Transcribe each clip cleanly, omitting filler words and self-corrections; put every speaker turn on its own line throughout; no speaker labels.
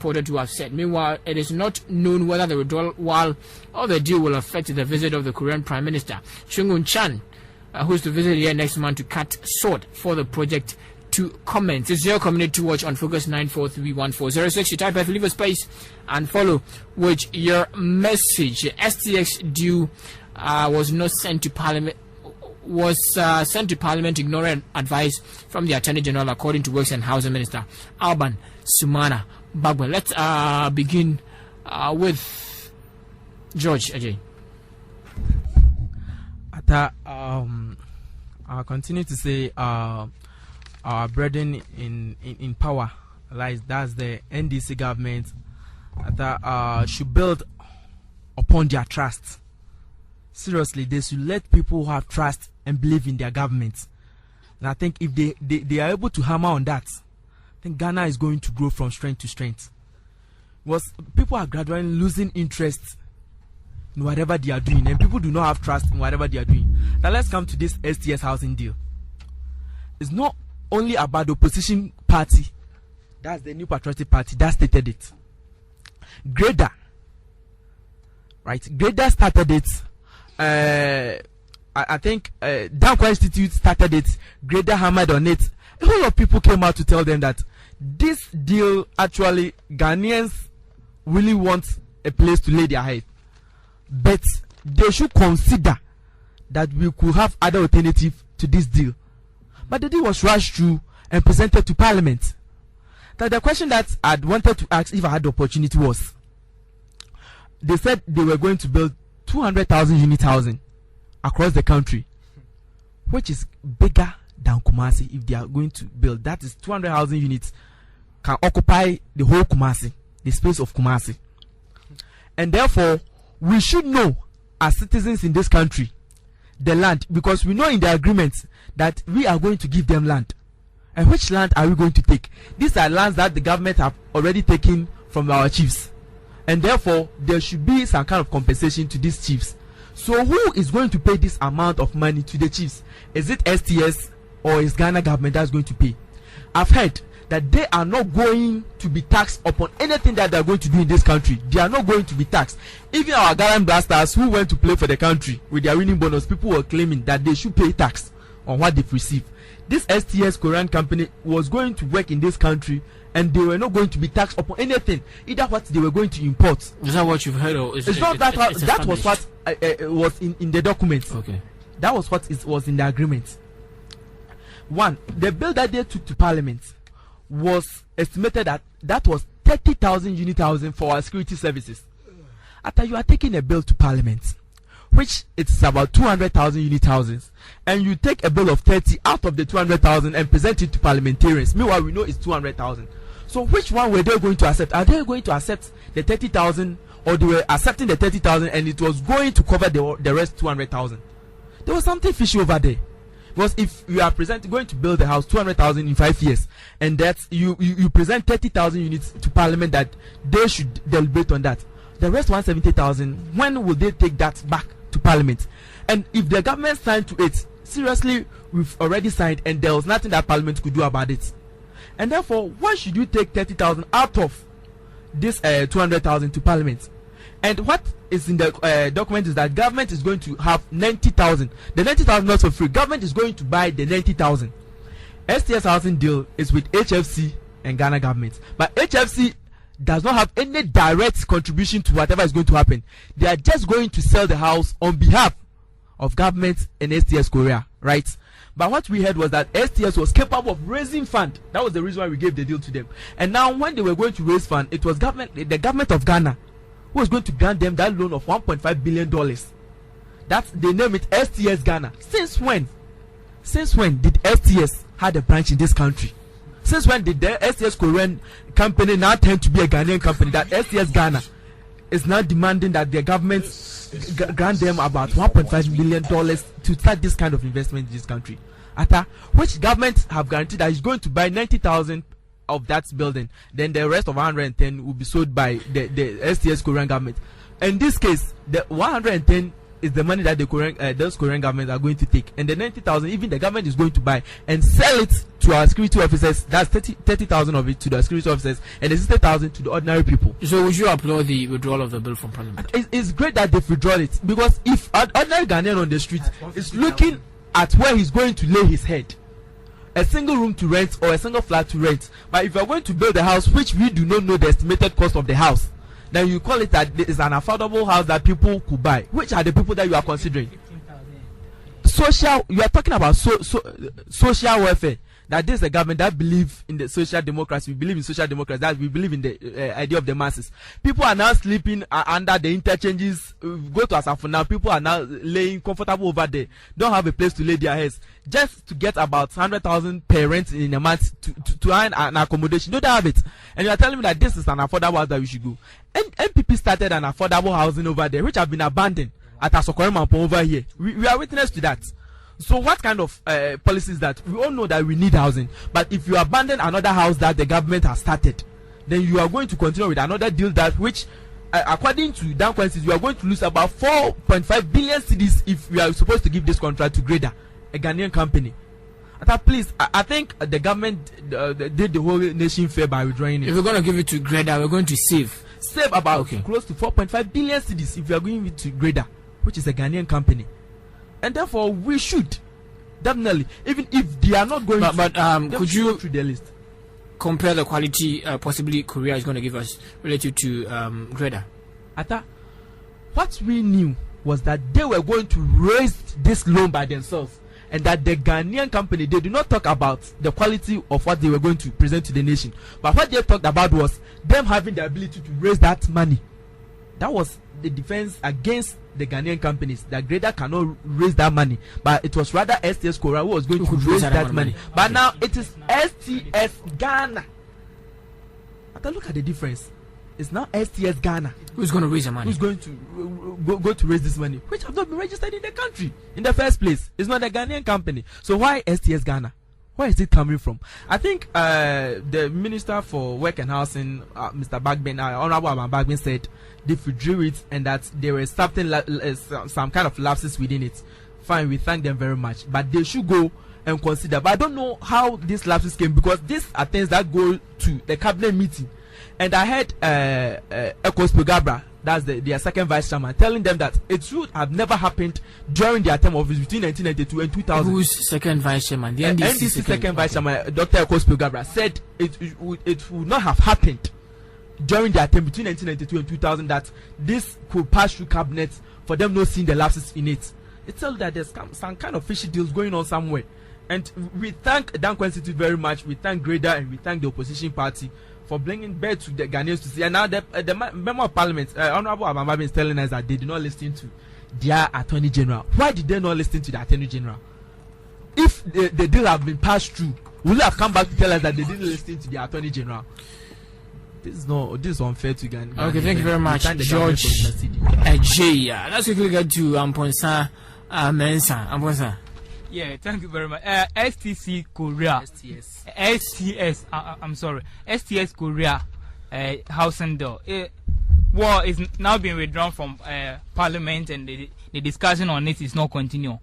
reported to have said. Meanwhile, it is not known whether the withdrawal of the deal will affect the visit of the Korean Prime Minister Shungun Chan, who is to visit here next month to cut short for the project to comment. It's your community watch on Focus 9431406. You type F, leave a space and follow with your message. STX due was not sent to Parliament. Sent to Parliament ignoring advice from the Attorney General, according to Works and Housing Minister Alban Sumana Bagwe. Let's begin with George Ajay.
I'll continue to say our brethren in power, like that's the NDC government, that should build upon their trust. Seriously, they should let people who have trust and believe in their government. And I think if they are able to hammer on that, I think Ghana is going to grow from strength to strength. Because people are gradually losing interest in whatever they are doing, and people do not have trust in whatever they are doing. Now let's come to this STS housing deal. It's not only about the opposition party, that's the New Patriotic Party, that stated it. Greda started it. I think Dankwa Institute started it. Greda hammered on it. A whole lot of people came out to tell them that this deal, actually Ghanaians really want a place to lay their head, but they should consider that we could have other alternative to this deal. But the deal was rushed through and presented to Parliament. That the question that I'd wanted to ask if I had the opportunity was, they said they were going to build 200,000 unit housing across the country, which is bigger than Kumasi. If they are going to build, that is 200,000 units can occupy the whole Kumasi, the space of Kumasi. And therefore, we should know as citizens in this country the land, because we know in the agreement that we are going to give them land. And which land are we going to take? These are lands that the government have already taken from our chiefs, and therefore there should be some kind of compensation to these chiefs. So who is going to pay this amount of money to the chiefs? Is it STS or is Ghana government that's going to pay? I've heard that they are not going to be taxed upon anything that they are going to do in this country. They are not going to be taxed. Even our Ghana Blasters who went to play for the country with their winning bonus, people were claiming that they should pay tax on what they've received. This STS Korean company was going to work in this country, and they were not going to be taxed upon anything, either what they were going to import.
Is that what you've heard? Or
it's not that. That was what was in the documents.
Okay.
That was what was in the agreement. One, the bill that they took to Parliament was estimated that was 30,000 unit housing for our security services. After you are taking a bill to Parliament, which it's about 200,000 unit houses, and you take a bill of 30 out of the 200,000 and present it to parliamentarians. Meanwhile, we know it's 200,000. So which one were they going to accept? Are they going to accept the 30,000, or they were accepting the 30,000 and it was going to cover the rest 200,000? There was something fishy over there. Because if you are going to build a house 200,000 in 5 years, and that you present 30,000 units to Parliament, that they should deliberate on that. The rest 170,000, when will they take that back to Parliament? And if the government signed to it, seriously, we've already signed, and there was nothing that Parliament could do about it. And therefore, why should you take 30,000 out of this 200,000 to Parliament? And what is in the document is that government is going to have 90,000. The 90,000 not for free. Government is going to buy the 90,000. STS housing deal is with HFC and Ghana government, but HFC does not have any direct contribution to whatever is going to happen. They are just going to sell the house on behalf of government and STS Korea, right? But what we heard was that STS was capable of raising fund. That was the reason why we gave the deal to them. And now when they were going to raise fund, it was the government of Ghana who was going to grant them that loan of $1.5 billion. That's, they name it STS Ghana. Since when? Since when did STS had a branch in this country? Since when did the STS Korean company now tend to be a Ghanaian company, that STS Ghana is now demanding that the government grant them about $1.5 million to start this kind of investment in this country? Which government have guaranteed that is going to buy 90,000 of that building, then the rest of 110 will be sold by the STS Korean government. In this case, the 110 is the money that the those Korean governments are going to take, and the 90,000 even the government is going to buy and sell it to our security officers. That's 30,000 of it to the security officers, and the 60,000 to the ordinary people.
So would you applaud the withdrawal of the bill from Parliament?
It's great that they've withdrawn it, because if an ordinary Ghanaian on the street is looking at where he's going to lay his head, a single room to rent or a single flat to rent, but if you're going to build a house which we do not know the estimated cost of the house, then you call it that it's an affordable house that people could buy. Which are the people that you are considering? You are talking about social welfare. That this is a government that believe in the social democracy. We believe in social democracy. That we believe in the idea of the masses. People are now sleeping under the interchanges. Go to Asafo now. People are now laying comfortable over there. Don't have a place to lay their heads. Just to get about 100,000 parents in a month to earn an accommodation. Don't have it. And you are telling me that this is an affordable house that we should go. And MPP started an affordable housing over there, which have been abandoned at Asokoremanpo over here. We are witness to that. So what kind of policies that we all know that we need housing, but if you abandon another house that the government has started, then you are going to continue with another deal that which according to Dan Quincy, you are going to lose about 4.5 billion cedis if we are supposed to give this contract to Grader, a Ghanaian company. Please, I think the government did the whole nation fair by withdrawing it.
If we're going to give it to Grader, we're going to save
about close to 4.5 billion cedis if we are giving it to Grader, which is a Ghanaian company. And therefore, we should definitely, even if they are not going
could you
go through the list,
compare the quality possibly Korea is going to give us relative to Grader?
What we knew was that they were going to raise this loan by themselves, and that the Ghanaian company, they do not talk about the quality of what they were going to present to the nation, but what they talked about was them having the ability to raise that money. That was the defense against the Ghanaian companies, that Grader cannot raise that money, but it was rather STS Korea who was going to raise that money. But now it is STS Ghana. Look at the difference. It's now STS Ghana
who's going to raise the money,
who's going to go to raise this money, which have not been registered in the country in the first place. It's not a Ghanaian company. So why STS Ghana? Where is it coming from? I think the Minister for Work and Housing, Mr. Bagbin, Honorable Aban Bagbin, said they withdrew it and that there was something some kind of lapses within it. Fine, we thank them very much, but they should go and consider. But I don't know how these lapses came, because these are things that go to the cabinet meeting. And I heard Ekos Pogabra, that's their second vice chairman, telling them that it should have never happened during their term of office between 1992 and 2000.
Who's second vice chairman? The
NDC second vice chairman, Dr. Ekos Pogabra, said it would not have happened during their term between 1992 and 2000 that this could pass through cabinet for them not seeing the lapses in it. It tells that there's some kind of fishy deals going on somewhere. And we thank Dan Quincy very much. We thank Grader and we thank the opposition party for bringing back to the Ghanaians to see. And now the member of parliament, Honorable Abamba, is telling us that they did not listen to their attorney general. Why did they not listen to the attorney general? If the deal have been passed through, will they have come back to tell us that they didn't listen to the attorney general? This is unfair to Ghana.
Okay, thank you very much, George Ejaya. Let's quickly get to Amponsa Mensa. Amponsa.
Yeah, thank you very much. STC Korea. STS. I'm sorry. STS Korea housing bill. War is now being withdrawn from Parliament, and the discussion on it is not continue.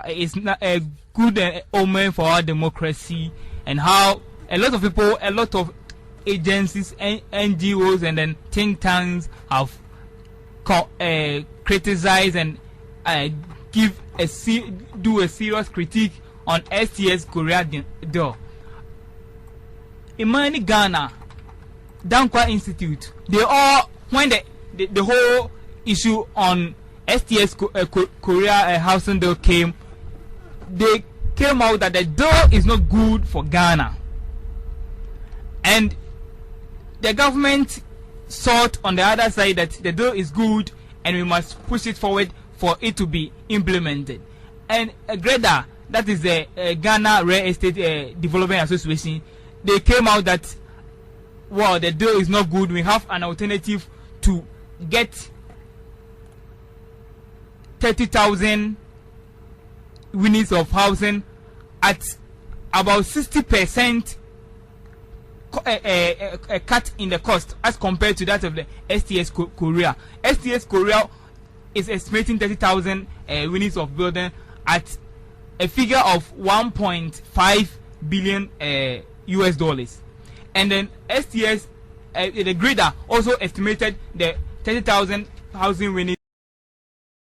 It's not a good omen for our democracy, and how a lot of people, a lot of agencies, NGOs, and then think tanks have criticized and do a serious critique on STS Korea door. In Mani Ghana, Dankwa Institute, they all, when the whole issue on STS Korea housing bill came, they came out that the bill is not good for Ghana, and the government sought on the other side that the bill is good and we must push it forward for it to be implemented. And Grader, that is the Ghana Real Estate Development Association, they came out that, well, the deal is not good. We have an alternative to get 30,000 units of housing at about 60% a cut in the cost as compared to that of the STS Korea. STS Korea is estimating 30,000 units of building at a figure of 1.5 billion US dollars. And then STS, the grader also estimated the 30,000 housing units